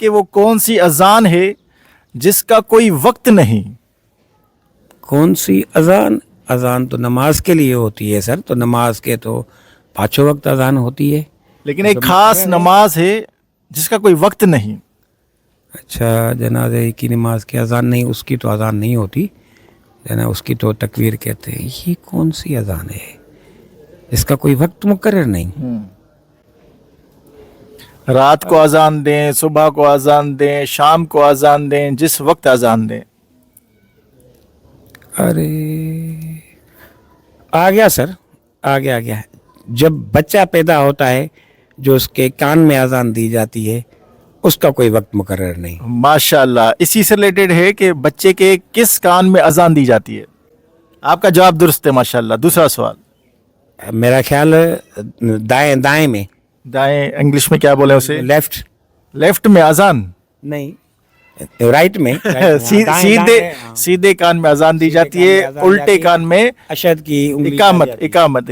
کہ وہ کون سی اذان ہے جس کا کوئی وقت نہیں؟ کون سی اذان؟ اذان تو نماز کے لیے ہوتی ہے سر، تو نماز کے تو پانچوں وقت اذان ہوتی ہے. لیکن ایک خاص نماز ہے جس کا کوئی وقت نہیں. اچھا، جنازے کی نماز کی اذان نہیں، اس کی تو اذان نہیں ہوتی جنا، اس کی تو تکبیر کہتے ہیں. یہ کون سی اذان ہے اس کا کوئی وقت مقرر نہیں؟ رات کو اذان دیں، صبح کو اذان دیں، شام کو اذان دیں، جس وقت اذان دیں. ارے آ گیا سر، آ گیا. جب بچہ پیدا ہوتا ہے جو اس کے کان میں اذان دی جاتی ہے اس کا کوئی وقت مقرر نہیں. ماشاء اللہ، اسی سے ریلیٹڈ ہے کہ بچے کے کس کان میں اذان دی جاتی ہے. آپ کا جواب درست ہے ماشاء اللہ. دوسرا سوال. میرا خیال دائیں میں. دائیں انگلش میں کیا بولے اسے؟ لیفٹ. لیفٹ میں اذان نہیں، رائٹ میں. سیدھے کان میں اذان دی جاتی ہے، الٹے کان میں اشد کی اقامت.